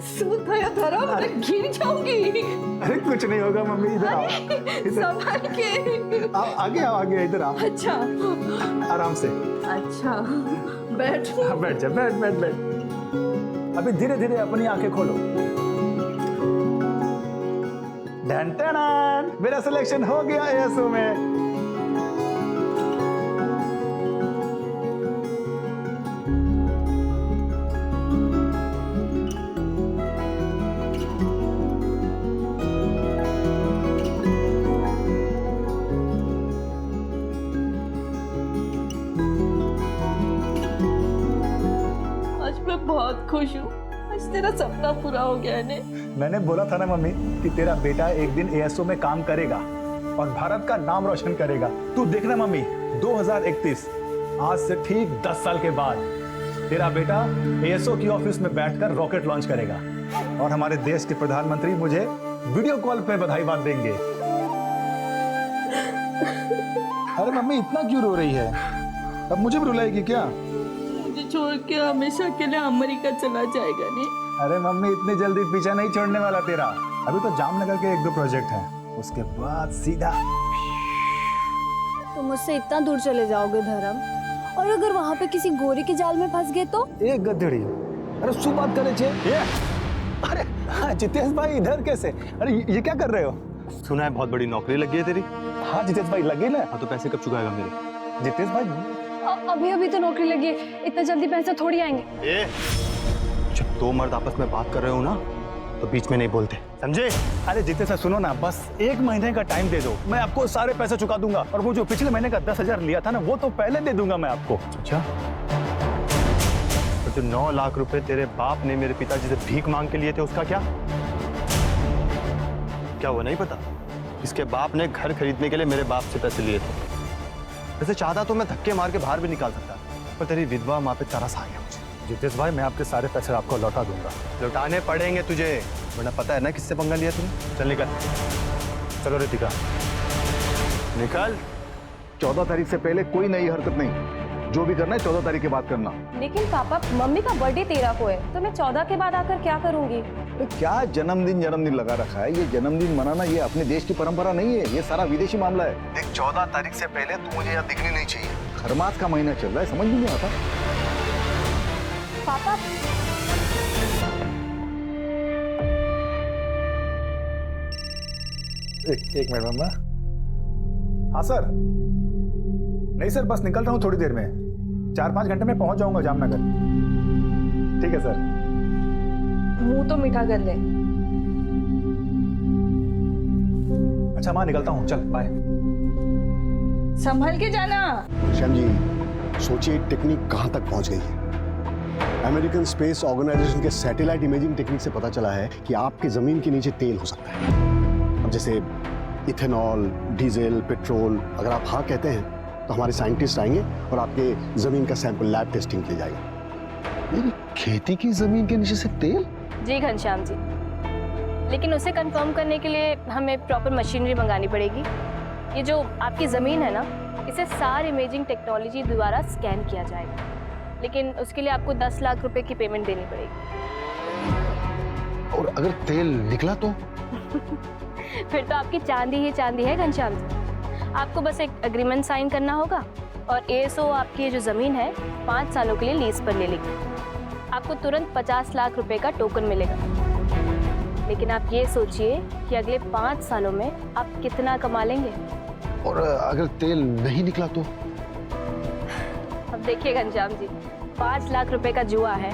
सुधया धरा, मैं गिर जाऊंगी। अरे कुछ नहीं होगा मम्मी, इधर आओ। संभाल के। आगे आओ, आगे इधर आओ। अच्छा आराम से। अच्छा बैठ। हाँ, बैठ जा, बैठ बैठ बैठ। अभी धीरे धीरे अपनी आंखें खोलो। डन टन, मेरा सिलेक्शन हो गया एएसओ में। बहुत खुश हूँ, आज तेरा सपना पूरा हो गया है। मैंने बोला था ना मम्मी कि तेरा बेटा एक दिन एएसओ में काम करेगा और भारत का नाम रोशन करेगा। तू देखना मम्मी, 2031 आज से ठीक 10 साल के बाद तेरा बेटा एएसओ की ऑफिस में बैठकर रॉकेट लॉन्च करेगा और हमारे देश के प्रधानमंत्री मुझे वीडियो कॉल पे बधाई बात देंगे। अरे मम्मी इतना क्यों रो रही है? अब मुझे भी रुलाएगी क्या? छोड़ के हमेशा के लिए अमेरिका चला जाएगा नहीं? अरे मम्मी इतनी जल्दी पीछा नहीं छोड़ने वाला तेरा। अभी तो जामनगर के 1-2 प्रोजेक्ट हैं, उसके बाद सीधा। तुम मुझसे इतना दूर चले जाओगे धर्म, और अगर वहाँ पे किसी गोरी के जाल में फंस गए तो? एक गधेड़ी। अरे सु बात करे छे। अरे हाँ, जितेश भाई इधर कैसे? अरे ये क्या कर रहे हो? सुना है बहुत बड़ी नौकरी लगी है तेरी। हाँ जितेश भाई लगी ना। हाँ तो पैसे कब चुकाएगा मेरे? जितेश भाई अभी अभी तो नौकरी लगी है, इतना जल्दी पैसे थोड़ी आएंगे। जब दो मर्द आपस में बात कर रहे हो ना तो बीच में नहीं बोलते, समझे? अरे जितेश भाई सुनो ना, बस 1 महीने का टाइम दे दो, मैं आपको सारे पैसे चुका दूंगा। और वो जो पिछले महीने का 10,000 लिया था ना, वो तो पहले दे दूंगा मैं आपको। अच्छा, तो जो 9 लाख रुपए तेरे बाप ने मेरे पिताजी से भीख मांग के लिए थे, उसका क्या क्या वो नहीं पता? इसके बाप ने घर खरीदने के लिए मेरे बाप से पैसे लिए थे। वैसे चाहता तो मैं धक्के मार के बाहर भी निकाल सकता, पर तेरी विधवा माँ पे तरस आ गया मुझे। जितेश भाई मैं आपके सारे पैसे आपको लौटा दूंगा। लौटाने पड़ेंगे तुझे, वरना पता है ना किससे पंगा लिया तूने। चल निकल। चलो रितिका निकल। 14 तारीख से पहले कोई नई हरकत नहीं, जो भी करना है 14 तारीख के बाद करना। लेकिन पापा, मम्मी का बर्थडे 13 को है, तो मैं 14 के बाद आकर क्या करूंगी? क्या जन्मदिन लगा रखा है? ये जन्मदिन मनाना ये अपने देश की परंपरा नहीं है, ये सारा विदेशी मामला है। देख 14 तारीख से पहले तू मुझे यहाँ दिखनी नहीं चाहिए। खरमास का महीना चल रहा है, समझ में नहीं आता। पापा एक मिनट मम्मा। हाँ सर। नहीं सर, बस निकल रहा हूँ थोड़ी देर में, 4-5 घंटे में पहुंच जाऊंगा जामनगर। ठीक है सर। मुंह तो मीठा कर ले। अच्छा माँ निकलता हूँ, चल बाय। संभल के जाना। श्याम जी, सोचिए टेक्निक कहां तक पहुंच गई है। अमेरिकन स्पेस ऑर्गेनाइजेशन के सैटेलाइट इमेजिंग टेक्निक से पता चला है कि आपके जमीन के नीचे तेल हो सकता है। अब जैसे इथेनॉल, डीजल, पेट्रोल। अगर आप हाँ कहते हैं तो हमारे साइंटिस्ट आएंगे और आपके जमीन का सैंपल लैब टेस्टिंग के लिए जाएगा। मेरी खेती की जमीन के नीचे से तेल? जी घनश्याम जी, लेकिन उसे कंफर्म करने के लिए हमें प्रॉपर मशीनरी मंगानी पड़ेगी। ये जो आपकी ज़मीन है ना, इसे सार इमेजिंग टेक्नोलॉजी द्वारा स्कैन किया जाएगा, लेकिन उसके लिए आपको 10 लाख रुपए की पेमेंट देनी पड़ेगी। और अगर तेल निकला तो? फिर तो आपकी चांदी ही चांदी है घनश्याम जी। आपको बस एक एग्रीमेंट साइन करना होगा और एएसओ आपकी ये जो ज़मीन है 5 सालों के लिए लीज पर ले लेगी। आपको तुरंत 50 लाख रुपए का टोकन मिलेगा। लेकिन आप ये सोचिए कि अगले 5 सालों में आप कितना कमा लेंगे। और अगर तेल नहीं निकला तो? अब देखिए घनश्याम जी, 5 लाख रुपए का जुआ है।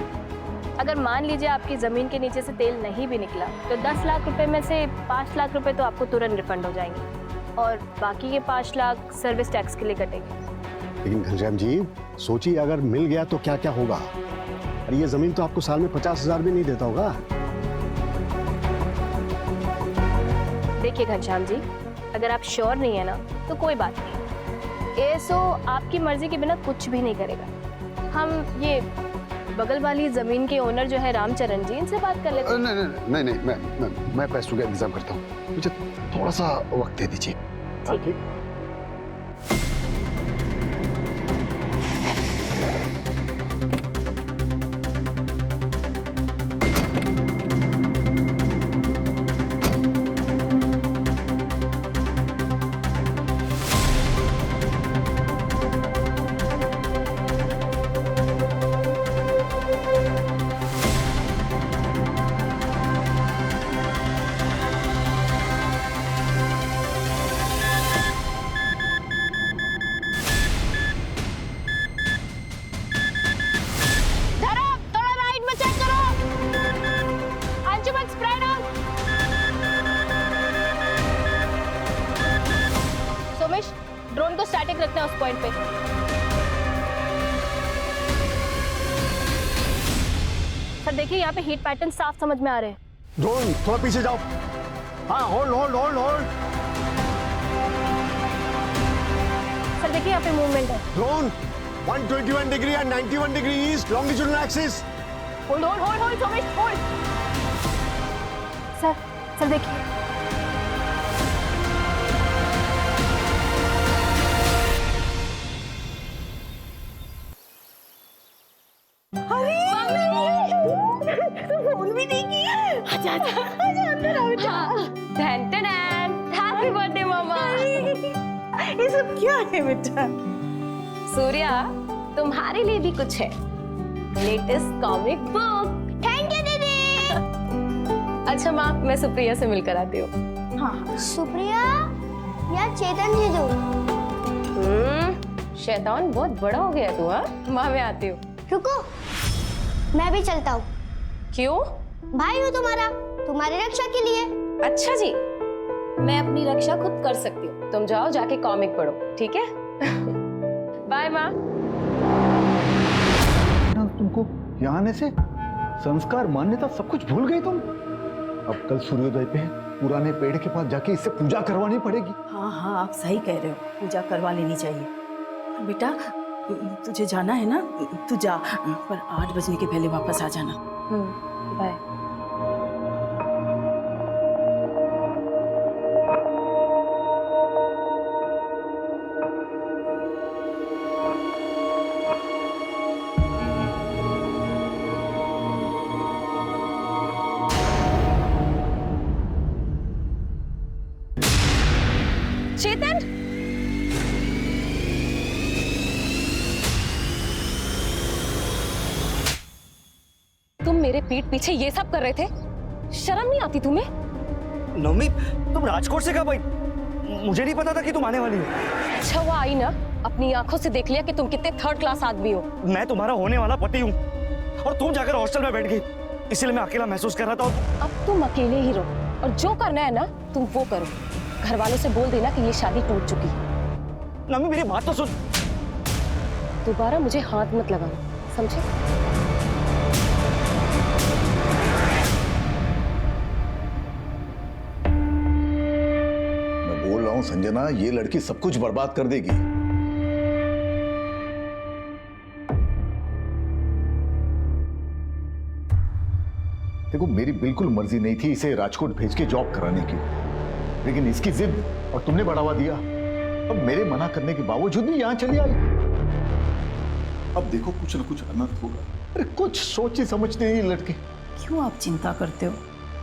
अगर मान लीजिए आपकी जमीन के नीचे से तेल नहीं भी निकला, तो 10 लाख रुपए में से 5 लाख रुपए तो आपको तुरंत रिफंड हो जाएंगे और बाकी के 5 लाख सर्विस टैक्स के लिए कटेंगे। लेकिन घनश्याम जी सोचिए, अगर मिल गया तो क्या क्या होगा? अरे ये जमीन तो आपको साल में 50,000 भी नहीं देता होगा। देखिए घनश्याम जी, अगर आप श्योर नहीं है ना तो कोई बात नहीं, एएसओ आपकी मर्जी के बिना कुछ भी नहीं करेगा। हम ये बगल वाली जमीन के ओनर जो है रामचरण जी, इनसे बात कर लेते हैं। नहीं, मैं पैसों का इंतजाम करता हूँ, मुझे थोड़ा सा वक्त दे दीजिए। ठीक। ना उस पॉइंट पे। सर देखिए यहाँ पे हीट पैटर्न साफ समझ में आ रहे हैं। ड्रोन थोड़ा पीछे जाओ। हाँ, hold hold hold hold. Sir देखिए यहाँ पे मूवमेंट है। Drone 121 degree and 91 degree east longitudinal axis. Hold hold hold hold Somesh hold. Sir देखिए। फोन भी नहीं किया। आजा अंदर आओ बेटा। हैप्पी बर्थडे मामा। ये सब क्या है बेटा? सूर्या तुम्हारे लिए भी कुछ है, latest comic book. Thank you दीदी। अच्छा माँ, मैं सुप्रिया से मिलकर आती हूँ। हाँ सुप्रिया या चेतन जी दो। शैतान बहुत बड़ा हो गया तू। हाँ माँ, मैं आती हूँ। रुको, मैं भी चलता हूँ। क्यों? भाई हूँ तुम्हारा, तुम्हारी रक्षा के लिए। अच्छा जी, मैं अपनी रक्षा खुद कर सकती हूँ। तुम जाओ जाके कॉमिक पढ़ो, ठीक है? बाय माँ। तुमको यहाँ आने से संस्कार मान्यता सब कुछ भूल गई तुम। अब कल सूर्योदय पे पुराने पेड़ के पास जाके इससे पूजा करवानी पड़ेगी। हाँ आप सही कह रहे हो, पूजा करवा लेनी चाहिए। बेटा तुझे जाना है ना, तू जा, पर 8 बजने के पहले वापस आ जाना। बाय। चेतन, तुम मेरे पीठ पीछे ये सब कर रहे थे? शर्म नहीं आती तुम्हें? नवमी, तुम राजकोट से कब आई? मुझे नहीं पता था कि तुम आने वाली हो। अच्छा हुआ आई ना, अपनी आंखों से देख लिया कि तुम कितने थर्ड क्लास आदमी हो। मैं तुम्हारा होने वाला पति हूँ और तुम जाकर हॉस्टल में बैठ गई, इसलिए मैं अकेला महसूस कर रहा था। अब तुम अकेले ही रहो और जो करना है ना तुम वो करो। घर वालों से बोल देना कि ये शादी टूट चुकी है। नवमी मेरी बात तो सुन। दोबारा मुझे हाथ मत लगाना, समझे? मैं बोल रहा हूँ संजना, ये लड़की सब कुछ बर्बाद कर देगी। देखो, मेरी बिल्कुल मर्जी नहीं थी इसे राजकोट भेज के जॉब कराने की, लेकिन इसकी जिद और तुमने बढ़ावा दिया। अब मेरे मना करने के बावजूद भी यहाँ चली आई। अब देखो कुछ न कुछ अनर्थ होगा। अरे कुछ सोची समझते ही लड़के। क्यों आप चिंता करते हो?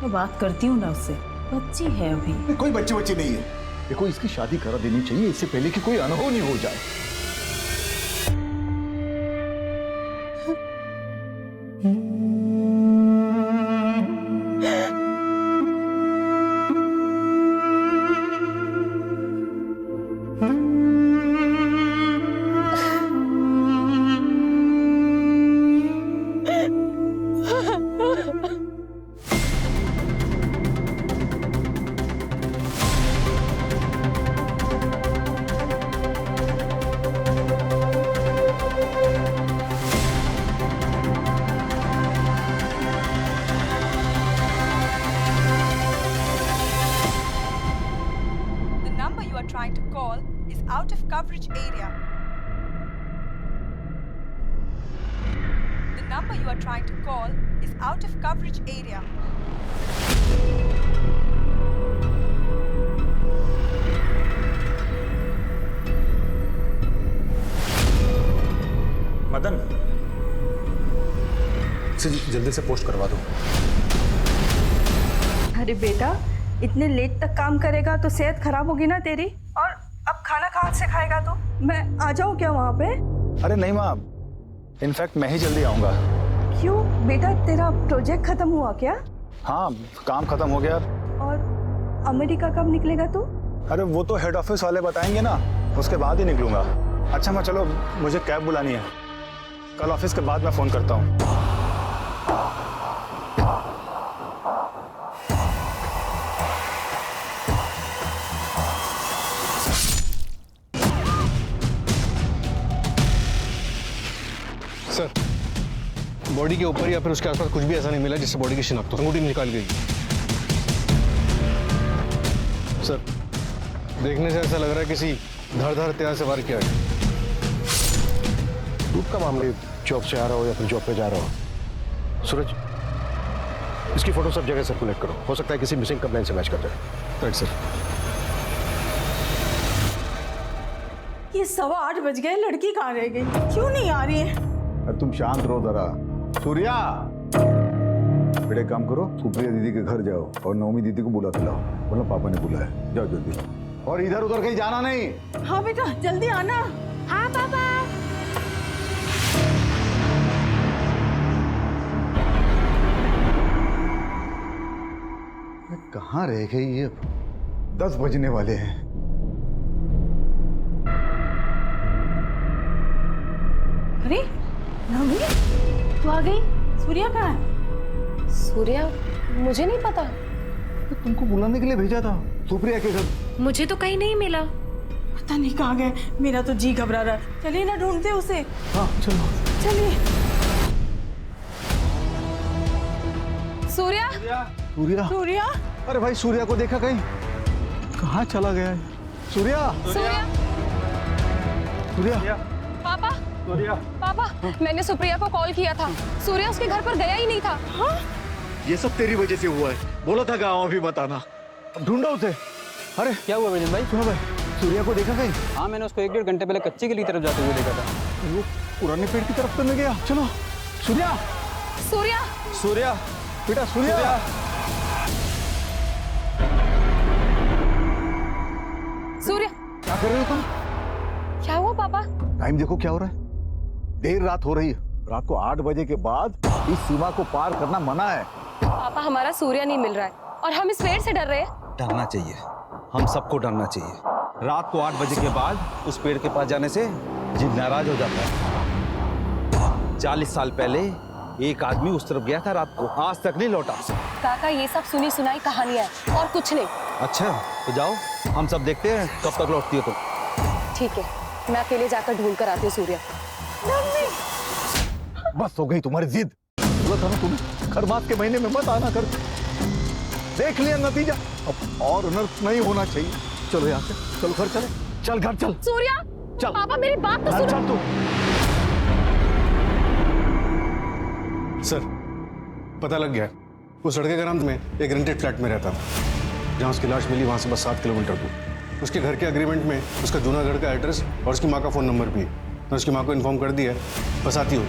मैं बात करती हूँ ना उससे, बच्ची है अभी। कोई बच्चे नहीं है। देखो, इसकी शादी करा देनी चाहिए इससे पहले कि कोई अनहोनी हो जाए। Trying to call is out of coverage area. The number you are trying to call is out of coverage area. Madan, इसे जल्दी से पोस्ट करवा दो। अरे बेटा, इतने लेट तक काम करेगा तो सेहत खराब होगी ना तेरी। और अब खाना कहाँ से खाएगा तू? मैं आ जाऊँ क्या वहाँ पे? अरे नहीं माँ, इनफैक्ट मैं ही जल्दी आऊँगा। क्यों बेटा, तेरा प्रोजेक्ट खत्म हुआ क्या? हाँ, काम खत्म हो गया। और अमेरिका कब निकलेगा तू? अरे वो तो हेड ऑफिस वाले बताएंगे ना, उसके बाद ही निकलूंगा। अच्छा मैं चलो, मुझे कैब बुलानी है, कल ऑफिस के बाद मैं फोन करता हूँ। सर, बॉडी के ऊपर या फिर उसके आसपास कुछ भी ऐसा नहीं मिला जिससे बॉडी की शिनाख्त हो। अंगूठी निकाल गई। सर, देखने से ऐसा लग रहा है किसी धारदार हथियार से वार किया है। दूध का मामले, जॉब से आ रहा हो या फिर जॉब पे जा रहा हो। सूरज, इसकी फोटो सब जगह सर्कुलेट करो। हो सकता है किसी मिसिंग कंप्लेंट से मैच कर जाए। Right sir. ये 8:15 बज गए, लड़की कहाँ रह गई? क्यों नहीं आ रही है? अरे तुम शांत रहो जरा। सूर्या, बेटे काम करो, सुप्रिया दीदी के घर जाओ और नवमी दीदी को बुला के लाओ, बोला पापा ने बुलाया। जाओ जल्दी, और इधर उधर कहीं जाना नहीं। हाँ बेटा, जल्दी आना। हाँ पापा। कहाँ रह गई ये? 10 बजने वाले हैं। अरे नवमी, तू आ गई? सूर्या कहाँ है? सूर्या, मुझे नहीं पता। तो तुमको बुलाने के लिए भेजा था सुप्रिया के घर। मुझे तो कहीं नहीं मिला। पता नहीं कहाँ गए, मेरा तो जी घबरा रहा है। चलिए ना ढूंढते उसे। हाँ चलो। चलिए। सूर्या, सूर्या, सूर्या, अरे भाई सूर्या को देखा कहीं? कहाँ चला गया है? सूर्या, सूर्या, सूर्या, पापा, पापा, मैंने सुप्रिया को कॉल किया था। सूर्या उसके घर पर गया ही नहीं था। हाँ? ये सब तेरी वजह से हुआ है। बोला था गाँव अभी बताना। अब ढूंढो उसे। अरे क्या हुआ विजन भाई? सुनो भाई, सूर्या को देखा कहीं? हाँ, मैंने उसको 1-1.5 घंटे पहले कच्ची गली तरफ जाते हुए देखा था। वो पुराने पेड़ की तरफ तो नहीं गया? चलो। सूर्या, सूर्या, सूर्या, बेटा सूर्या। सूर्या, क्या कर रहे हो तुम? क्या हुआ पापा? टाइम देखो क्या हो रहा है। देर रात हो रही है। रात को 8 बजे के बाद इस सीमा को पार करना मना है। पापा, हमारा सूर्या नहीं मिल रहा है और हम इस पेड़ से डर रहे हैं। डरना चाहिए, हम सबको डरना चाहिए। रात को 8 बजे के बाद उस पेड़ के पास जाने से जिद नाराज हो जाता है। 40 साल पहले एक आदमी उस तरफ गया था रात को, आज तक नहीं लौटा। काका, ये सब सुनी सुनाई कहानियां हैं और कुछ नहीं। अच्छा, तो जाओ, हम सब देखते हैं कब तक लौटती हो तुम। ठीक है, मैं अकेले जाकर ढूंढ कर आती हूँ सूर्या। बस हो गई तुम्हारी जिद। बोला था ना तुम्हें, खरमास के महीने में मत आना कर। देख लिया नतीजा। अब और अनर्थ नहीं होना चाहिए। चलो यहाँ से, चलो घर चले। चल घर चल। सूर्या, चल। पापा मेरी बात तो घर सुनो। चल तू। सर, पता लग गया। वो सड़क के ग्राम में एक रेंटेड फ्लैट में रहता था। जहाँ उसकी लाश मिली वहाँ से बस 7 किलोमीटर दूर। उसके घर के एग्रीमेंट में उसका जूनागढ़ का एड्रेस और उसकी माँ का फ़ोन नंबर भी है। मैं उसकी माँ को इन्फॉर्म कर दिया है, बस आती हूँ।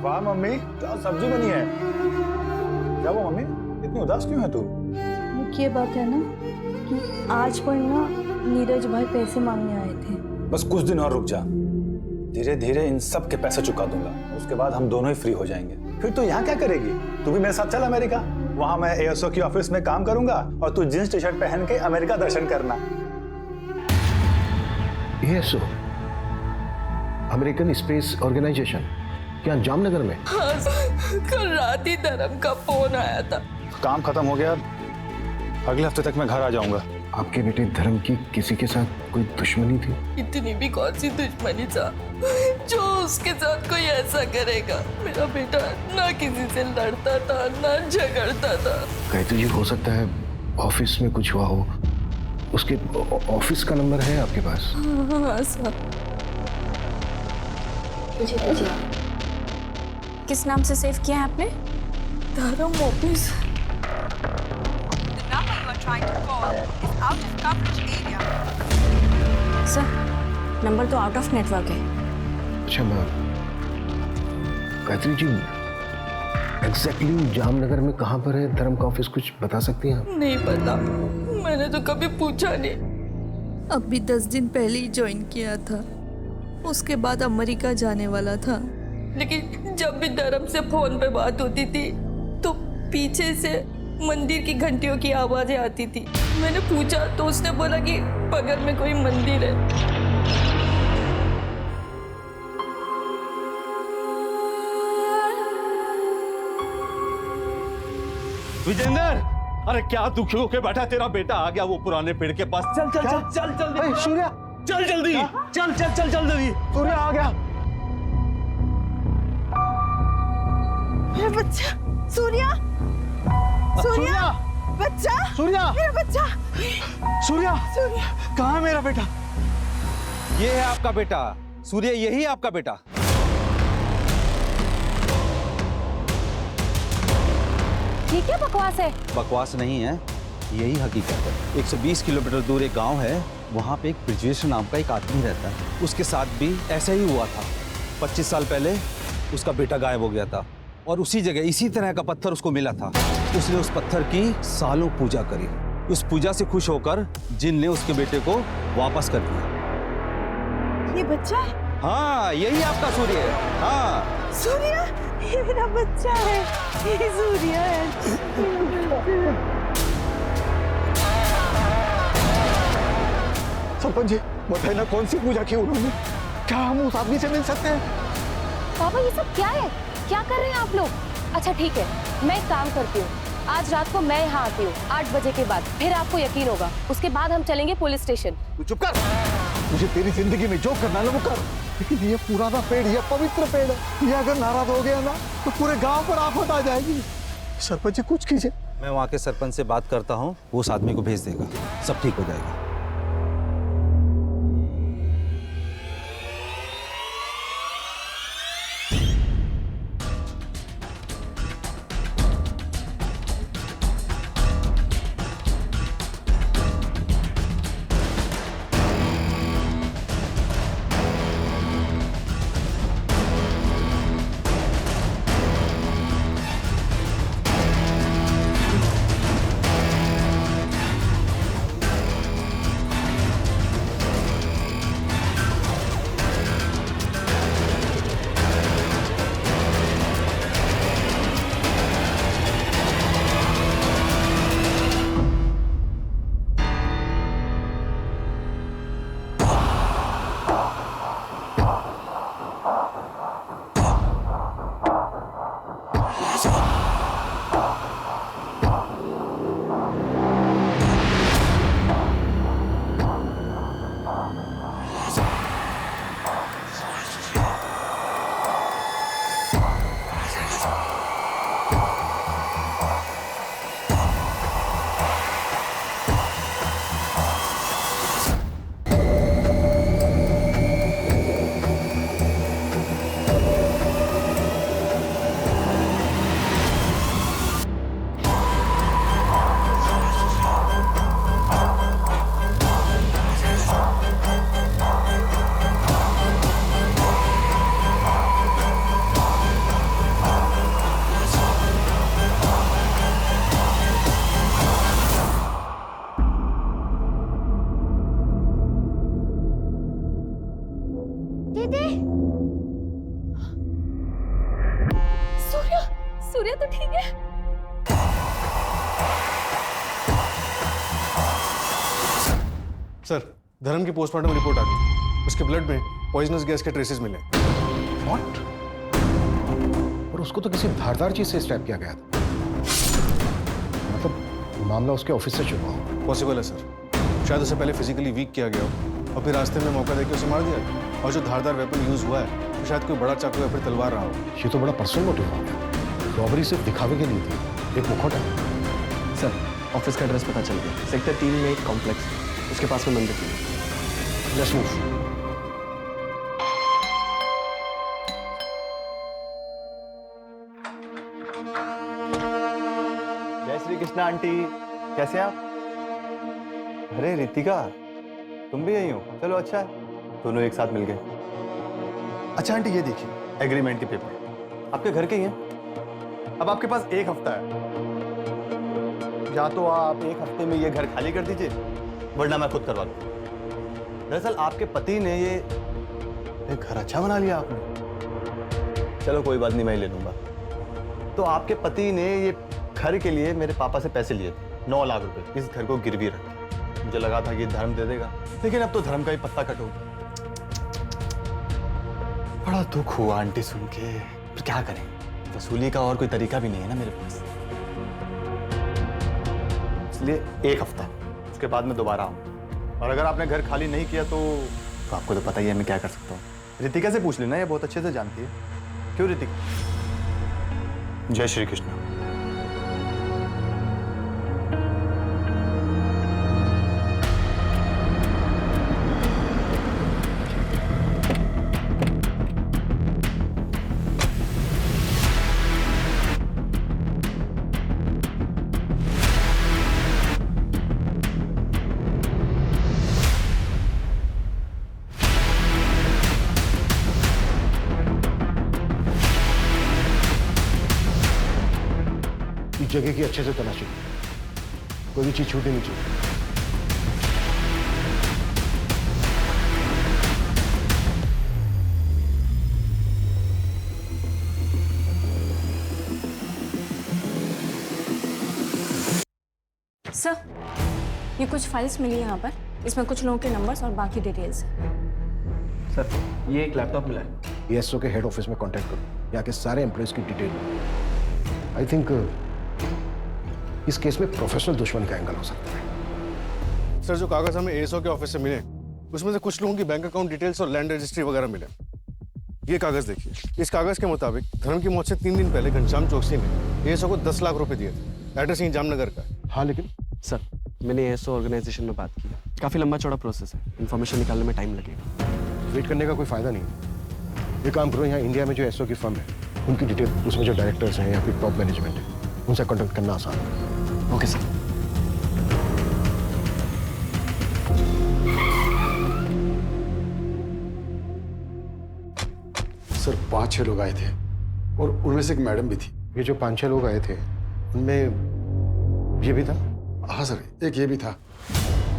वाह मम्मी, क्या सब्जी बनी है? क्या वो मम्मी, इतनी उदास क्यों है तू? मुख्य बात है ना कि आज पर ना नीरज भाई पैसे मांगने आए थे। बस कुछ दिन और रुक जा, धीरे धीरे इन सब के पैसे चुका दूंगा। उसके बाद हम दोनों ही फ्री हो जाएंगे। फिर तू यहाँ क्या करेगी? तू भी मेरे साथ चल अमेरिका। वहां मैं एएसओ की ऑफिस में काम करूंगा और तू जींस टी शर्ट पहन के अमेरिका दर्शन करना। एएसओ, अमेरिकन स्पेस ऑर्गेनाइजेशन, क्या जामनगर में? हाँ, कल रात ही धर्म का फोन आया था। काम खत्म हो गया, अगले हफ्ते तक मैं घर आ जाऊंगा। आपके बेटे धर्म की किसी के साथ कोई दुश्मनी थी? इतनी भी कौन सी दुश्मनी था जो उसके साथ कोई ऐसा करेगा। मेरा बेटा ना किसी से लड़ता था ना झगड़ता था। गायत्री जी, हो सकता है ऑफिस में कुछ हुआ हो। उसके ऑफिस का नंबर है आपके पास? हाँ सर। किस नाम से सेव किया है आपने? धर्म office. The number you are trying to call is out of coverage area. Sir, number तो आउट ऑफ नेटवर्क है। अच्छा मैम, गायत्री जी एग्जैक्टली जामनगर में कहाँ पर है धर्म का ऑफिस, कुछ बता सकती हैं आप? नहीं पता, मैंने तो कभी पूछा नहीं। अभी 10 दिन पहले ही ज्वाइन किया था। उसके बाद अमेरिका जाने वाला था, लेकिन जब भी धर्म से फोन पे बात होती थी तो पीछे से मंदिर की घंटियों की आवाजें आती थी। मैंने पूछा तो उसने बोला कि बगल में कोई मंदिर है। विजेंद्र, अरे क्या दुखी होके बैठा, तेरा बेटा आ गया वो पुराने पेड़ के पास। चल चल चल चल जल्दी। सूर्या, चल जल्दी, चल चल चल चल जल्दी। सूर्या आ गया। मेरा बच्चा सूर्या, सूर्या, बच्चा, सूर्या, मेरा बच्चा, सूर्या, सूर्या। कहाँ है मेरा बेटा? ये है आपका बेटा सूर्य, यही आपका बेटा। ये क्या बकवास है? बकवास नहीं है, यही हकीकत है। 120 किलोमीटर दूर एक गांव है, वहां पे एक ब्रजेश नाम का एक आदमी रहता है। उसके साथ भी ऐसा ही हुआ था। 25 साल पहले उसका बेटा गायब हो गया था और उसी जगह इसी तरह का पत्थर उसको मिला था। उसने उस पत्थर की सालों पूजा करी। उस पूजा से खुश होकर जिन ने उसके बेटे को वापस कर दिया। ये बच्चा है? हाँ, यही आपका सूर्य है। हाँ सूर्या, ये मेरा बच्चा है, ये सूर्या है। सरपंच जी बताइए ना, कौन सी पूजा की उन्होंने? क्या हम उस आदमी से मिल सकते हैं? पापा ये सब क्या है? क्या कर रहे हैं आप लोग? अच्छा ठीक है, मैं एक काम करती हूँ, आज रात को मैं यहाँ आती हूँ 8 बजे के बाद, फिर आपको यकीन होगा। उसके बाद हम चलेंगे पुलिस स्टेशन। तू चुप कर। मुझे तेरी जिंदगी में जो करना है वो कर, लेकिन ये पुराना पेड़, ये पवित्र पेड़ है, ये अगर नाराज हो गया ना तो पूरे गांव पर आफत आ जाएगी। सरपंच जी कुछ कीजिए। मैं वहाँ के सरपंच से बात करता हूँ, वो उस आदमी को भेज देगा, सब ठीक हो जाएगा। सूर्य तो ठीक है? सर, धर्म की पोस्टमार्टम रिपोर्ट आ गई। उसके ब्लड में पॉइजनस गैस के ट्रेसेस मिले। व्हाट? और उसको तो किसी धारदार चीज से स्ट्रैप किया गया था। मतलब मामला उसके ऑफिस से शुरू हुआ। पॉसिबल है सर, शायद उसे पहले फिजिकली वीक किया गया हो और फिर रास्ते में मौका देकर उसे मार दिया। और जो धारदार वेपन यूज हुआ है तो शायद कोई बड़ा चाकू या फिर तलवार रहा हो। ये तो बड़ा पर्सनल मोटिव हो गया। रॉबरी सिर्फ दिखावे के लिए थी, एक मुखौटा। सर, ऑफिस का एड्रेस पता चल गया। सेक्टर 3 में एक कॉम्प्लेक्स, उसके पास में मंदिर है। Let's move. जय श्री कृष्णा आंटी, कैसे हैं आप? अरे रितिका, तुम भी यही हो? चलो अच्छा है, दोनों एक साथ मिल गए। अच्छा आंटी ये देखिए एग्रीमेंट के पेपर आपके घर के ही हैं। अब आपके पास 1 हफ्ता है, या तो आप 1 हफ्ते में ये घर खाली कर दीजिए वरना मैं खुद करवा लूँ। दरअसल आपके पति ने ये घर अच्छा बना लिया आपने। चलो कोई बात नहीं, मैं ही ले लूंगा। तो आपके पति ने ये घर के लिए मेरे पापा से पैसे लिए थे 9 लाख रुपए, इस घर को गिरवी रखा। मुझे लगा था कि धर्म दे देगा, लेकिन अब तो धर्म का ही पत्ता कट हो गया। बड़ा दुख हुआ आंटी सुन के, पर क्या करें, वसूली का और कोई तरीका भी नहीं है ना मेरे पास। इसलिए 1 हफ्ता, उसके बाद मैं दोबारा आऊँ। और अगर आपने घर खाली नहीं किया तो आपको तो पता ही है मैं क्या कर सकता हूँ। रितिका से पूछ लेना, ये बहुत अच्छे से जानती है। क्यों रितिका? जय श्री कृष्ण। जगह की अच्छे से तलाशी, कोई भी चीज छूटनी नहीं चाहिए। सर, ये कुछ फाइल्स मिली यहाँ पर, इसमें कुछ लोगों के नंबर्स और बाकी डिटेल्स हैं। सर, ये एक लैपटॉप मिला है। ESO के हेड ऑफिस में कांटेक्ट करो, यहाँ के सारे एम्प्लॉयज की डिटेल। आई थिंक इस केस में प्रोफेशनल दुश्मनी का एंगल हो सकता है। सर, जो कागज हमें ASO के ऑफिस से मिले, उसमें से कुछ लोगों की बैंक अकाउंट डिटेल्स और लैंड रजिस्ट्री वगैरह मिले। ये कागज देखिए, इस कागज के मुताबिक धर्म की मौत से 3 दिन पहले घनश्याम चौकसी ने ASO को 10 लाख रुपए दिए थे। एड्रेस यहीं जामनगर का है। हाँ, लेकिन सर, मैंने ASO ऑर्गेनाइजेशन में बात की, काफी लंबा चौड़ा प्रोसेस है, इन्फॉर्मेशन निकालने में टाइम लगेगा। वेट करने का कोई फायदा नहीं। ये काम करो, यहाँ इंडिया में जो ASO की फर्म है, उनकी डिटेल, उसमें जो डायरेक्टर्स हैं या फिर टॉप मैनेजमेंट है, उनसे कॉन्टेक्ट करना आसान है। Okay sir. सर, 5-6 लोग आए थे और उनमें से एक मैडम भी थी। ये जो 5-6 लोग आए थे, उनमें ये भी था? हाँ सर, एक ये भी था।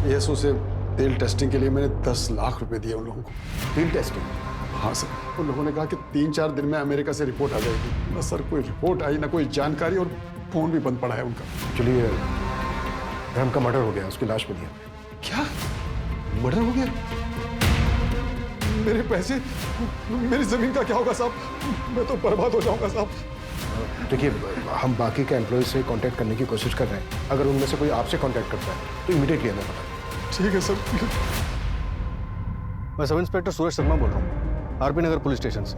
ASO से तेल टेस्टिंग के लिए मैंने 10 लाख रुपए दिए उन लोगों को। तेल टेस्टिंग? हाँ सर, उन लोगों ने कहा कि 3-4 दिन में अमेरिका से रिपोर्ट आ जाएगी। ना सर, कोई रिपोर्ट आई, ना कोई जानकारी, और फोन भी बंद पड़ा है उनका। चलिए, धर्म का मर्डर हो गया, उसकी लाश मिली है। क्या मर्डर हो गया? मेरे पैसे, मेरी जमीन का क्या होगा साहब? मैं तो बर्बाद हो जाऊंगा साहब। देखिए, हम बाकी के एम्प्लॉय से कांटेक्ट करने की कोशिश कर रहे हैं। अगर उनमें से कोई आपसे कांटेक्ट करता है तो इमीडिएटली हमें बता। ठीक है सर। मैं सब इंस्पेक्टर सूरज शर्मा बोल रहा हूँ, RP नगर पुलिस स्टेशन से।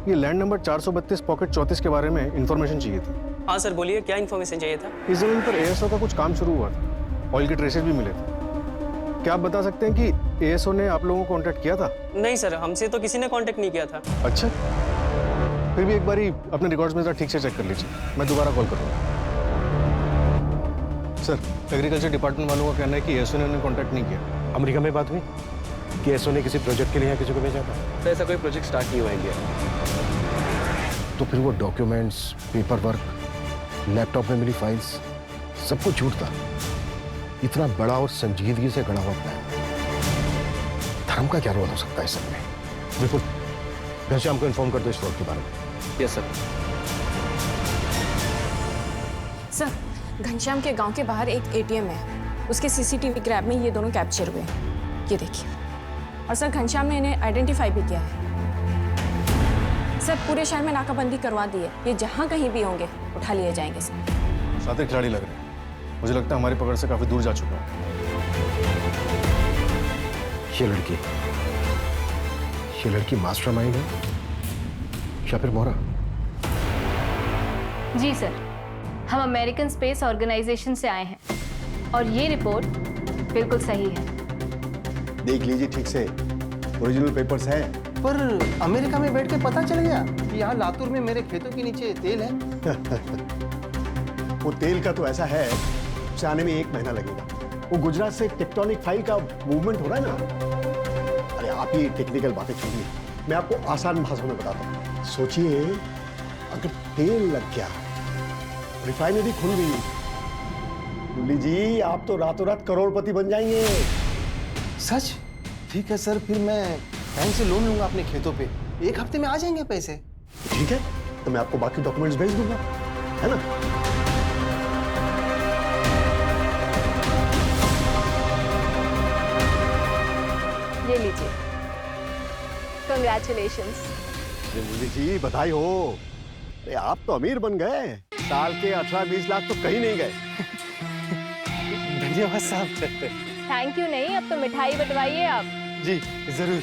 ये लैंड नंबर 432 पॉकेट 34 के बारे में इंफॉर्मेशन चाहिए थी। हाँ सर, बोलिए, क्या इन्फॉर्मेशन चाहिए था? इस जमीन पर ASO का कुछ काम शुरू हुआ था, ऑयल के ट्रेसेस भी मिले थे। क्या आप बता सकते हैं कि ASO ने आप लोगों को कांटेक्ट किया था? नहीं सर, हमसे तो किसी ने कांटेक्ट नहीं किया था। अच्छा, फिर भी एक बारी अपने रिकॉर्ड्स में जरा ठीक से चेक कर लीजिए, मैं दोबारा कॉल करूँगा। सर, एग्रीकल्चर डिपार्टमेंट वालों का कहना है कि ASO ने उन्हें कांटेक्ट नहीं किया। अमेरिका में बात हुई कि ASO ने किसी प्रोजेक्ट के लिए यहाँ किसी को भेजा था? तो ऐसा कोई प्रोजेक्ट स्टार्ट नहीं हुआ इंडिया। तो फिर वो डॉक्यूमेंट्स, पेपर वर्क, लैपटॉप में मिली फाइल्स, सब कुछ झूठ था। इतना बड़ा और संजीदगी से गढ़ा हुआ प्लान, धर्म का क्या रोल हो सकता है इस सब में? बिल्कुल, घनश्याम को इन्फॉर्म कर दो इस फ्रॉड के बारे में। Yes sir. सर, घनश्याम के गांव के बाहर एक ATM है, उसके CCTV ग्रैब में ये दोनों कैप्चर हुए हैं, ये देखिए। और सर, घनश्याम ने इन्हें आइडेंटिफाई भी किया है। सर, पूरे शहर में नाकाबंदी करवा दी है, ये जहां कहीं भी होंगे उठा लिए जाएंगे सर। साथी खिलाड़ी लग रहे हैं, मुझे लगता है हमारी पकड़ से काफी दूर जा चुका है। ये लड़की मास्टरमाइंड है या फिर मोहरा? जी सर, हम अमेरिकन स्पेस ऑर्गेनाइजेशन से आए हैं और ये रिपोर्ट बिल्कुल सही है। देख लीजिए ठीक से, ओरिजिनल पेपर्स हैं। पर अमेरिका में बैठ के पता चल गया कि यहाँ लातूर में मेरे खेतों के नीचे तेल है। वो तेल का तो ऐसा है, उसे आने में 1 महीना लगेगा। वो गुजरात से टेक्टोनिक फाइल का मूवमेंट हो रहा है ना। अरे आप ही टेक्निकल बातें छोड़िए, मैं आपको आसान भाषा में बताता हूँ। सोचिए, अगर तेल लग गया, रिफाइनरी खुल गई, मुरली जी आप तो रातों रात करोड़पति बन जाएंगे। सच? ठीक है सर, फिर मैं बैंक से लोन लूंगा अपने खेतों पे, 1 हफ्ते में आ जाएंगे पैसे। ठीक है, तो मैं आपको बाकी डॉक्यूमेंट्स भेज दूंगा, है ना? ये लीजिए, कंग्रेचुलेशंस। मुरली जी बधाई हो। अरे आप तो अमीर बन गए, साल के 18-20 लाख तो कहीं नहीं गए। धन्यवाद साहब। थैंक यू नहीं, अब तो मिठाई बंटवाइए आप। जी जरूर।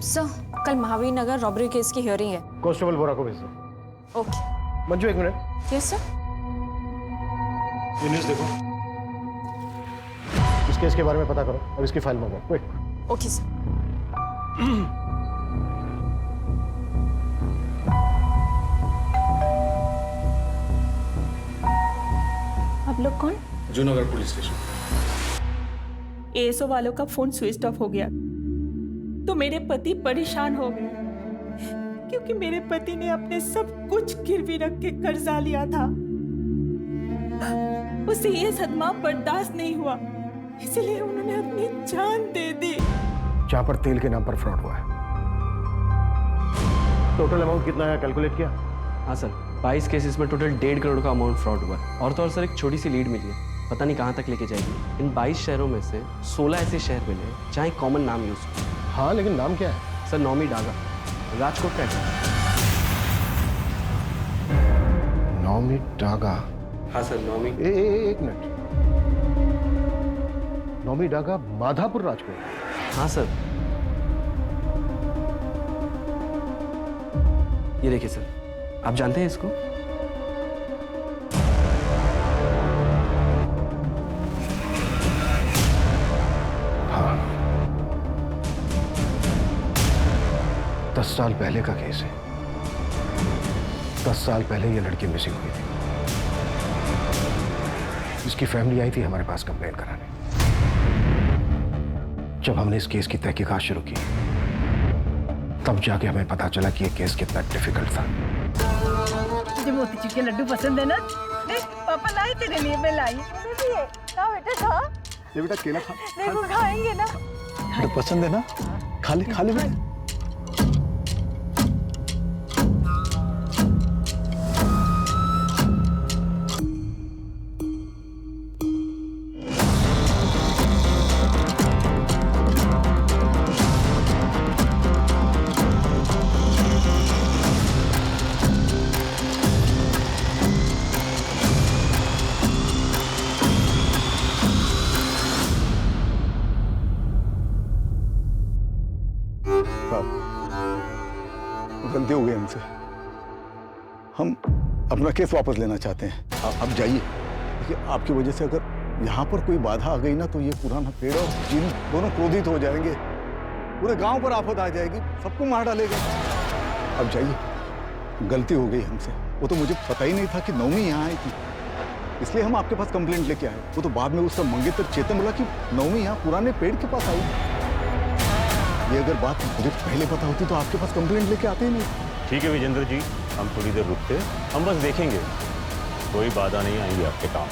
सर, कल महावीर नगर रॉबरी केस की हियरिंग है। कांस्टेबल बोरा को भेज दो। ओके। मंजू, एक मिनट। Yes sir. ये न्यूज़ देखो, इस केस के बारे में पता करो और इसकी फाइल मंगाओ, क्विक। Okay sir. आप लोग कौन? जूनगर पुलिस स्टेशन। एएसओ वालों का फोन स्विच ऑफ हो गया तो मेरे पति परेशान हो गए, क्योंकि मेरे पति ने अपने सब कुछ गिरवी रख के कर्जा लिया था। उसे ये सदमा बर्दाश्त नहीं हुआ, इसलिए उन्होंने अपनी जान दे दी। जहां पर तेल के नाम पर फ्रॉड हुआ है, टोटल अमाउंट कितना है कैलकुलेट किया? हाँ सर, 22 केसेस में टोटल 1.5 करोड़ का अमाउंट फ्रॉड हुआ है। और तो और सर, एक छोटी सी लीड मिली है, पता नहीं कहाँ तक लेके जाएगी। इन 22 शहरों में से 16 ऐसे शहर मिले जहाँ एक कॉमन नाम यूज हो। हाँ, लेकिन नाम क्या है? सर, नौमी डागा, राजकोट का है। नौमी डागा? हाँ सर, नौमी। एक मिनट, नौमी डागा माधापुर राजकोट? हाँ सर। ये देखिए सर, आप जानते हैं इसको? हाँ, 10 साल पहले का केस है। 10 साल पहले ये लड़की मिसिंग हुई थी। इसकी फैमिली आई थी हमारे पास कंप्लेंट कराने। जब हमने इस केस की तहकीकात शुरू की, तब जाके हमें पता चला कि ये केस कितना डिफिकल्ट था। तुझे मोतीचूर के लड्डू पसंद है ना? देख, पापा लाई तेरे लिए, मैं लाई। खा बेटा, खा। ये बेटा केला खा। देखो, खाएंगे ना? बेटा पसंद है ना? खा ले बेटा। गलती हो गई हमसे, हम अपना केस वापस लेना चाहते हैं। अब जाइए, देखिए आपकी वजह से अगर यहाँ पर कोई बाधा आ गई ना, तो ये पुराना पेड़ और जिन दोनों क्रोधित हो जाएंगे, पूरे गांव पर आफत आ जाएगी, सबको मार डालेगा। अब जाइए, गलती हो गई हमसे। वो तो मुझे पता ही नहीं था कि नौमी यहाँ आई थी, इसलिए हम आपके पास कंप्लेंट लेके आए। वो तो बाद में उसका मंगेतर चेतन बोला कि नौमी यहाँ पुराने पेड़ के पास आई। ये अगर बात मुझे पहले पता होती तो आपके पास कंप्लेंट लेके आते ही नहीं। ठीक है विजेंद्र जी, हम थोड़ी देर रुकते हैं, हम बस देखेंगे, कोई बाधा नहीं आएंगी आपके काम।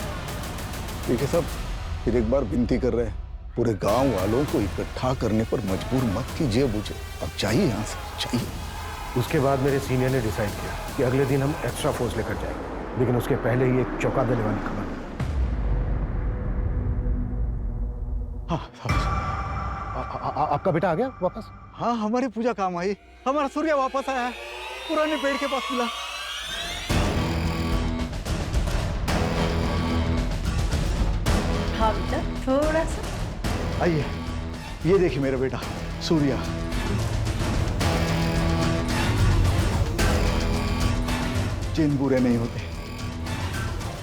ठीक है साहब, फिर एक बार विनती कर रहे हैं, पूरे गांव वालों को इकट्ठा करने पर मजबूर मत कीजिए मुझे। अब चाहिए यहाँ से, चाहिए। उसके बाद मेरे सीनियर ने डिसाइड किया कि अगले दिन हम एक्स्ट्रा फोर्स लेकर जाएंगे, लेकिन उसके पहले ही एक चौंका देने वाली खबर। हाँ, आपका बेटा आ गया वापस? हाँ, हमारी पूजा काम आई, हमारा सूर्य वापस आया, पुराने पेड़ के पास मिला। हाँ बेटा, थोड़ा सा। आइए, ये देखिए मेरा बेटा सूर्या। जिन बुरे नहीं होते,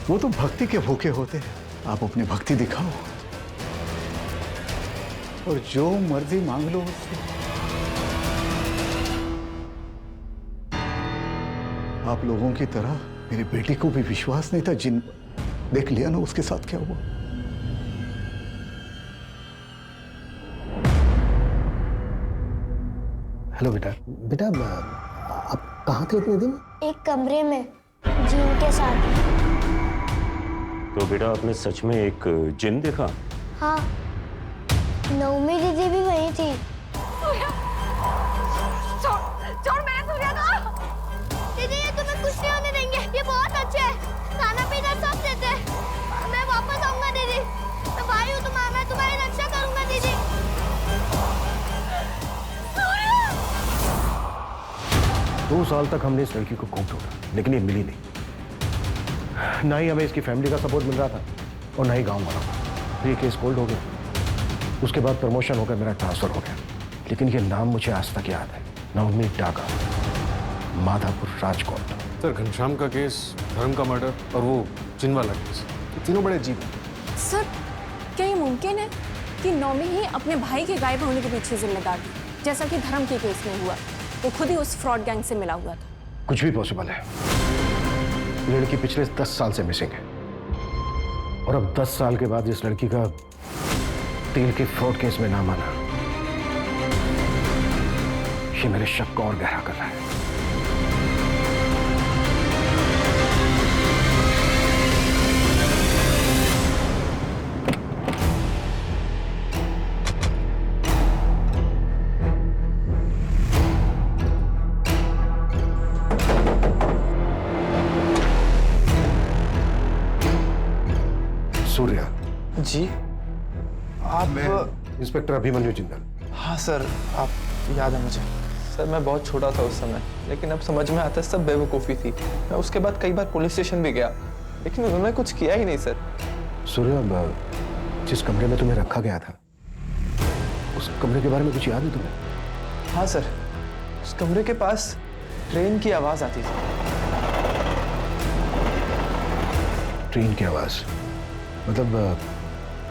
वो तो भक्ति के भूखे होते हैं। आप अपनी भक्ति दिखाओ और जो मर्जी मांग लो उससे। आप लोगों की तरह मेरी बेटी को भी विश्वास नहीं था। जिन देख लिया ना उसके साथ क्या हुआ। हेलो बेटा। बेटा आप कहाँ थे इतने दिन? एक कमरे में जीन के साथ। तो बेटा आपने सच में एक जिन देखा? हाँ, नवमी दीदी भी वही थी। छोड़ मेरे सूर्या को। दीदी ये तुम्हें कुछ नहीं होने देंगे, ये बहुत अच्छे हैं, खाना पीना सब देते हैं। मैं वापस आऊंगा दीदी, मैं भाई हूँ तुम्हारा, मैं तुम्हारी रक्षा करूंगा दीदी। 2 साल तक हमने इस लड़की को खूब ढूंढा, लेकिन ये मिली नहीं। ना ही हमें इसकी फैमिली का सपोर्ट मिल रहा था और ना ही गांव वालों का। फिर ये केस कोल्ड हो गया। उसके बाद प्रमोशन होकर मेरा ट्रांसफर हो गया, लेकिन ये नाम मुझे आज तक याद है। नवमी डागा, माधापुर, राजकोट। सर घनश्याम का केस, धर्म का मर्डर और वो जिन वाला केस, ये तीनों बड़े अजीब हैं। सर क्या ये मुमकिन है कि नौमी ही अपने भाई के गायब होने के पीछे जिम्मेदार थी, जैसा कि धर्म के केस में हुआ? वो खुद ही उस फ्रॉड गैंग से मिला हुआ था। कुछ भी पॉसिबल है। लड़की पिछले 10 साल से मिसिंग है और अब 10 साल के बाद इस लड़की का तेल के फ्रॉड केस में नाम आना, ये मेरे शक को और गहरा कर रहा है। सूर्या जी आप? मैं इंस्पेक्टर अभिमन्यु जिंदल। हाँ सर, आप याद है मुझे। सर मैं बहुत छोटा था उस समय, लेकिन अब समझ में आता है सब बेवकूफ़ी थी। मैं उसके बाद कई बार पुलिस स्टेशन भी गया, लेकिन उन्होंने कुछ किया ही नहीं सर। सूर्या, जिस कमरे में तुम्हें रखा गया था, उस कमरे के बारे में कुछ याद है तुम्हें? हाँ सर, उस कमरे के पास ट्रेन की आवाज़ आती थी। ट्रेन की आवाज़? मतलब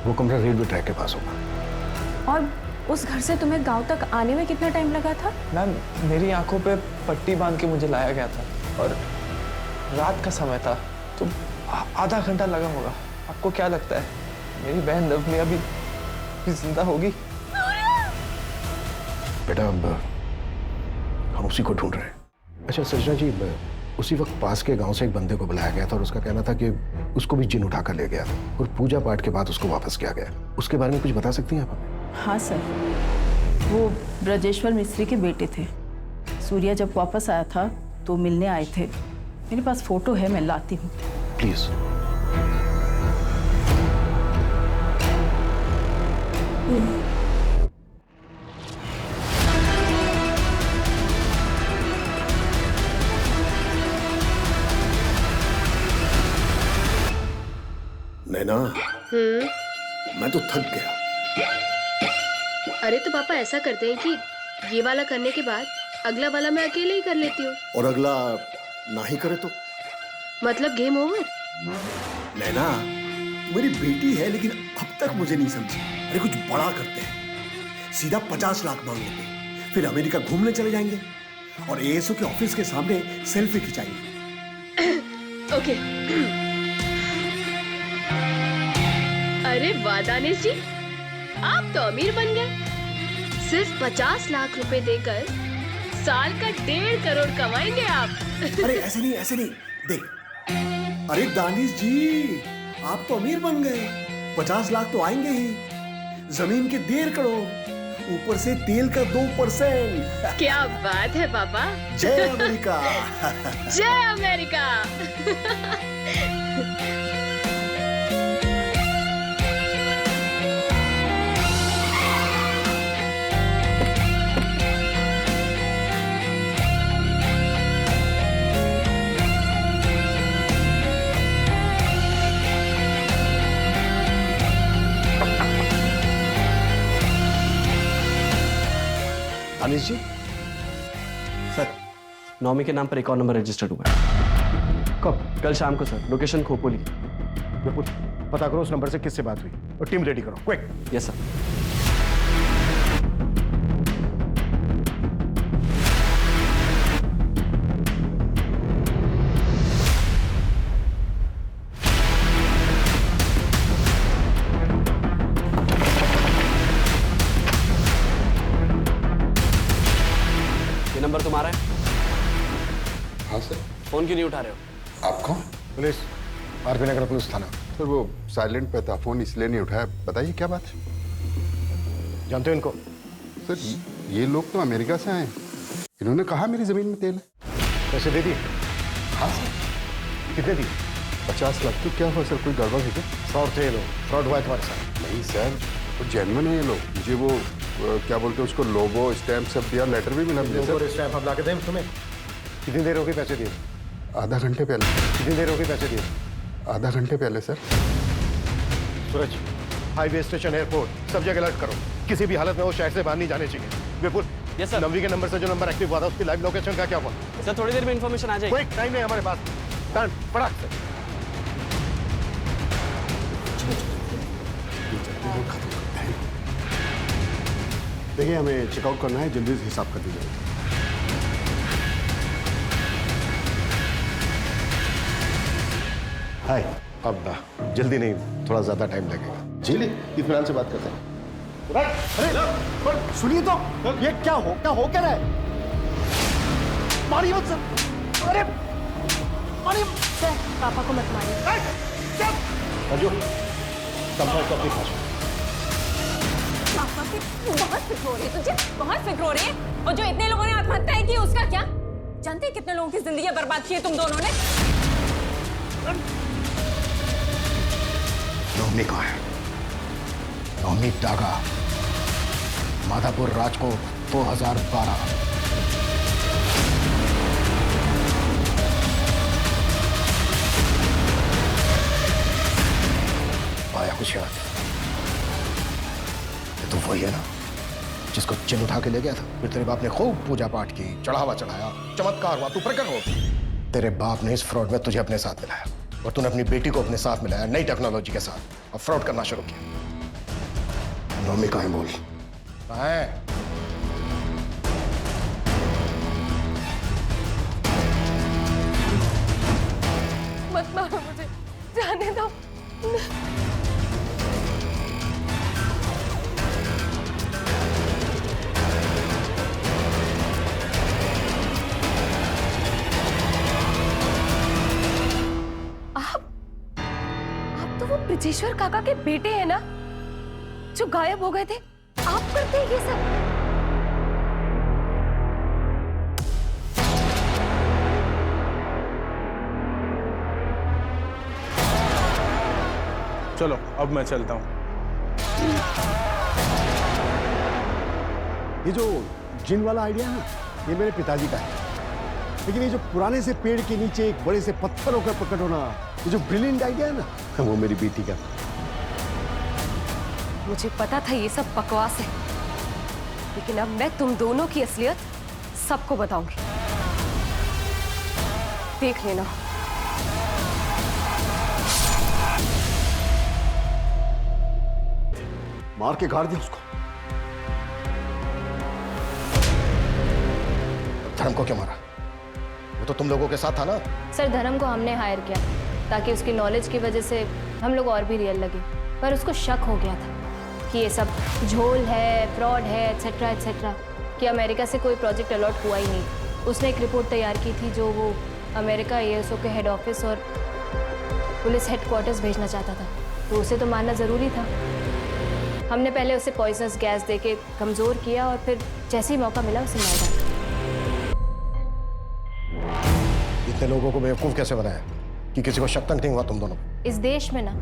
वो कमरा रेलवे ट्रैक के पास होगा। और उस घर से तुम्हें गांव तक आने में कितना टाइम लगा था? मैम मेरी आंखों पे पट्टी बांध के मुझे लाया गया था और रात का समय था, तो आधा घंटा लगा होगा। आपको क्या लगता है मेरी बहन नवमी अभी जिंदा होगी? बेटा अब हम उसी को ढूंढ रहे हैं। अच्छा सजना जी, उसी वक्त पास के गांव से एक बंदे को बुलाया गया था और उसका कहना था कि उसको भी जिन उठाकर ले गया था और पूजा पाठ के बाद उसको वापस किया गया। उसके बारे में कुछ बता सकती हैं आप हमें? हाँ सर, वो ब्रजेश्वर मिस्त्री के बेटे थे। सूर्या जब वापस आया था तो मिलने आए थे। मेरे पास फोटो है, मैं लाती हूँ। प्लीज। नैना, मैं तो थक गया। अरे तो पापा ऐसा करते हैं कि ये वाला करने के बाद अगला वाला मैं अकेले ही कर लेती हूँ। और अगला ना ही करे तो? मतलब गेम ओवर। नैना, मेरी बेटी है लेकिन अब तक मुझे नहीं समझी। अरे कुछ बड़ा करते हैं, सीधा 50 लाख मांग लेंगे, फिर अमेरिका घूमने चले जाएंगे और एएसओ के ऑफिस के सामने सेल्फी खिंचाएंगे। ओके। अरे वाह दानिश जी, आप तो अमीर बन गए। सिर्फ 50 लाख रुपए देकर साल का 1.5 करोड़ कमाएंगे आप। अरे ऐसे नहीं देख। अरे दानिश जी, आप तो अमीर बन गए, 50 लाख तो आएंगे ही, जमीन के 1.5 करोड़, ऊपर से तेल का 2%। क्या बात है पापा। जय अमेरिका। जय अमेरिका। दानिश जी, सर नौमी के नाम पर एक और नंबर रजिस्टर्ड हुआ है। कब? कल शाम को सर, लोकेशन खोपोली। विपुल, पता करो उस नंबर से किससे बात हुई और टीम रेडी करो, क्विक। Yes sir. ये नंबर तुम्हारा है? हाँ सर। फोन क्यों नहीं उठा रहे हो? आप कौन? पुलिस, आरपी नगर पुलिस थाना। सर वो साइलेंट पे था, फोन इसलिए नहीं उठाया। बताइए क्या बात है? जानते हो इनको? सर ये लोग तो अमेरिका से आए हैं। इन्होंने कहा मेरी जमीन में तेल है। पैसे दे दिए? हाँ सर। कितने दिए? 50 लाख। तो क्या हुआ सर, कोई गड़बड़ है क्या? फ्रॉड थे ये लोग, फ्रॉड हुआ है तुम्हारे साथ। नहीं सर, वो जेन्युइन है ये लोग। मुझे वो क्या बोलते हैं उसको, लोगो स्टैम्प सब दिया, लेटर भी मिला मुझे सर। स्टैम्प हम ला के दें तुम्हें? कितनी देर होगी पैसे दिए? आधा घंटे पहले। कितनी देर होगी पैसे दिए? आधा घंटे पहले सर। सूरज, हाईवे स्टेशन, एयरपोर्ट, सब जगह अलर्ट करो। किसी भी हालत में वो शहर से बाहर नहीं जाने चाहिए। विपुल, यस सर। नवी के नंबर से जो नंबर एक्टिव हुआ था उसकी लाइव लोकेशन का क्या हुआ? सर थोड़ी देर में इन्फॉर्मेशन आ जाएगी। कोई टाइम नहीं हमारे पास। डन, फटाक से। देखिए हमें चेकआउट करना है, जल्दी से हिसाब कर दीजिए। हाय, अब जल्दी नहीं, थोड़ा ज्यादा टाइम लगेगा। जी इत्मीनान से बात करते हैं। अरे सुनिए तो, ये क्या हो क्या रहा है? मारिए मत सर। अरे मारिए सर, पापा को मत मारिए। अर्जु, संभाल कर अपनी भाषा। पापा की बहुत फिक्र हो रही है तुझे, बहुत फिक्र हो रही है। और जो इतने लोगों ने आत्महत्या की उसका क्या? जानते हैं कितने लोगों की जिंदगी बर्बाद की है तुम दोनों ने? नौमी कहाँ है? नौमी डागा, माधापुर, राजकोट, 2012। आया कुछ याद? ये तो वही है ना जिसको चिन्ह उठा के ले गया था। फिर तेरे बाप ने खूब पूजा पाठ की, चढ़ावा चढ़ाया, चमत्कार हुआ, तू प्रकट हो। तेरे बाप ने इस फ्रॉड में तुझे अपने साथ मिलाया और तूने अपनी बेटी को अपने साथ मिलाया नई टेक्नोलॉजी के साथ और फ्रॉड करना शुरू किया। नौमी कहाँ है? बोल कहाँ है? मत मारो मुझे, जाने दो। आप तो वो ब्रिजेश्वर काका के बेटे हैं ना, जो गायब हो गए थे? आप करते हैं ये सब? चलो अब मैं चलता हूँ। ये जो जिन वाला आइडिया है ना, ये मेरे पिताजी का है। लेकिन ये जो पुराने से पेड़ के नीचे एक बड़े से पत्थर होकर प्रकट होना, ये जो ब्रिलियंट आइडिया है ना, वो मेरी बेटी का। मुझे पता था ये सब बकवास है, लेकिन अब मैं तुम दोनों की असलियत सबको बताऊंगी। देख लेना। मार के गाड़ दिया उसको। धर्म को क्यों मारा? वो तो तुम लोगों के साथ था ना? सर, धर्म को हमने हायर किया ताकि उसकी नॉलेज की वजह से हम लोग और भी रियल लगे, पर उसको शक हो गया था कि ये सब झोल है, फ्रॉड है, एटसेट्रा एटसेट्रा, कि अमेरिका से कोई प्रोजेक्ट अलॉट हुआ ही नहीं। उसने एक रिपोर्ट तैयार की थी जो वो अमेरिका ASO के हेड ऑफिस और पुलिस हेडक्वार्टर्स भेजना चाहता था, तो उसे तो मानना ज़रूरी था। हमने पहले उसे पॉइजनस गैस देके कमज़ोर किया और फिर जैसे ही मौका मिला उसे मार डाला। इतने लोगों को बेवकूफ कैसे बनाया कि किसी को शक तक नहीं हुआ तुम दोनों? इस देश में ना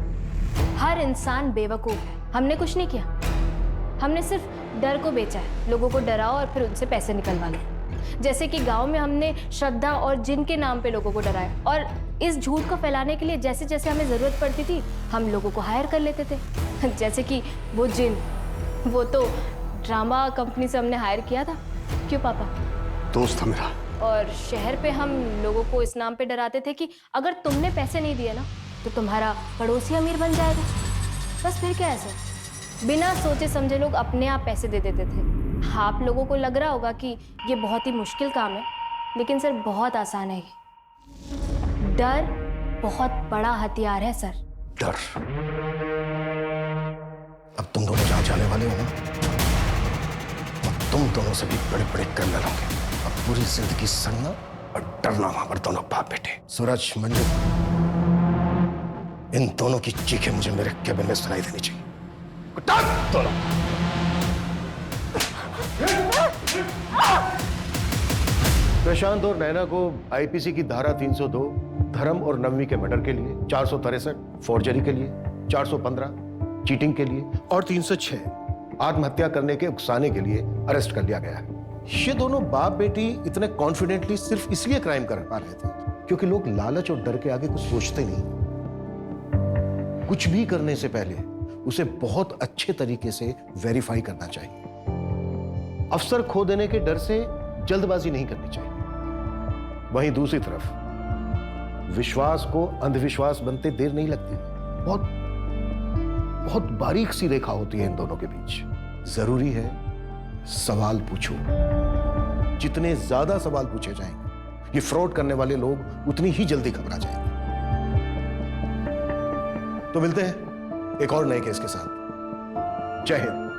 हर इंसान बेवकूफ है। हमने कुछ नहीं किया, हमने सिर्फ डर को बेचा है। लोगों को डराओ और फिर उनसे पैसे निकलवा लो। जैसे कि गांव में हमने श्रद्धा और जिन के नाम पे लोगों को डराया, और इस झूठ को फैलाने के लिए जैसे जैसे हमें ज़रूरत पड़ती थी हम लोगों को हायर कर लेते थे। जैसे कि वो जिन, वो तो ड्रामा कंपनी से हमने हायर किया था क्यों पापा? दोस्त था मेरा। और शहर पे हम लोगों को इस नाम पे डराते थे कि अगर तुमने पैसे नहीं दिए ना तो तुम्हारा पड़ोसी अमीर बन जाएगा। बस फिर क्या है सर, बिना सोचे समझे लोग अपने आप पैसे दे देते थे। आप लोगों को लग रहा होगा कि ये बहुत ही मुश्किल काम है, लेकिन सर बहुत आसान है ये। डर बहुत बड़ा हथियार है सर। डर? अब तुम दोनों जहां जाने वाले हो ना, अब तुम दोनों से भी बड़े बड़े क्रिमिनल होंगे। अब पूरी जिंदगी सड़ना और डरना वहां पर दोनों बाप बेटे। सूरज, मंजू, इन दोनों की चीखें मुझे मेरे केबिन में सुनाई देनी चाहिए। दोनों प्रशांत और नैना को आईपीसी की धारा 302 धर्म और नवमी के मर्डर के लिए, 463 फोर्जरी के लिए, 415 चीटिंग के लिए और 306 आत्महत्या करने के उकसाने के लिए अरेस्ट कर लिया गया है। ये दोनों बाप बेटी इतने कॉन्फिडेंटली सिर्फ इसलिए क्राइम कर पा रहे थे क्योंकि लोग लालच और डर के आगे कुछ सोचते नहीं। कुछ भी करने से पहले उसे बहुत अच्छे तरीके से वेरीफाई करना चाहिए। अफसर खो देने के डर से जल्दबाजी नहीं करनी चाहिए। वहीं दूसरी तरफ विश्वास को अंधविश्वास बनते देर नहीं लगती। बहुत बारीक सी रेखा होती है इन दोनों के बीच। जरूरी है सवाल पूछो। जितने ज्यादा सवाल पूछे जाएंगे ये फ्रॉड करने वाले लोग उतनी ही जल्दी घबरा जाएंगे। तो मिलते हैं एक और नए केस के साथ। जय हिंद।